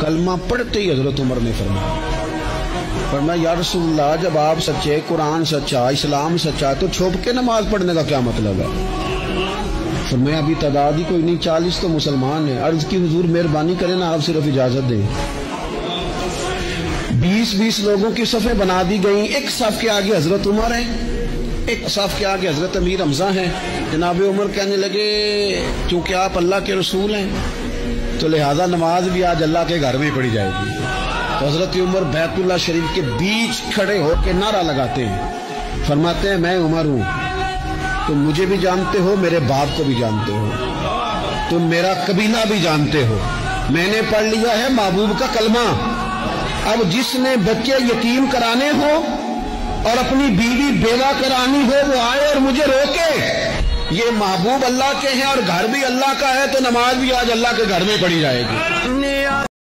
کلمہ پڑھتے ہی حضرت عمر نے فرمایا یا رسول اللہ جب آپ سچے، قرآن سچا، اسلام سچا، تو چھپ کے نماز پڑھنے کا کیا مطلب ہے؟ فرمایا ابھی تعداد ہی کوئی نہیں، 40 تو مسلمان ہیں۔ عرض کی حضور مہربانی کریں نا، آپ صرف اجازت دیں۔ 20 لوگوں کی صفیں بنا دی گئیں، ایک صف کے آگے حضرت عمر ہیں، ایک صف کے آگے حضرت امیر حمزہ ہیں۔ جناب عمر کہنے لگے چونکہ آپ اللہ کے رسول ہیں تو لہذا نماز بھی آج اللہ کے گھر میں پڑھی جائے گی۔ تو حضرت عمر بیت اللہ شریف کے بیچ کھڑے ہو کے نعرہ لگاتے ہیں، فرماتے ہیں میں عمر ہوں، تم مجھے بھی جانتے ہو، میرے باپ کو بھی جانتے ہو، تم میرا قبیلہ بھی جانتے ہو، میں نے پڑھ لیا ہے محبوب کا کلمہ۔ اب جس نے بچے یتیم کرانے ہو اور اپنی بیوی بیوہ کرانی ہو وہ آئے اور مجھے روکے، یہ محبوب اللہ کے ہیں اور گھر بھی اللہ کا ہے، تو نماز بھی آج اللہ کے گھر میں پڑھی جائے گی۔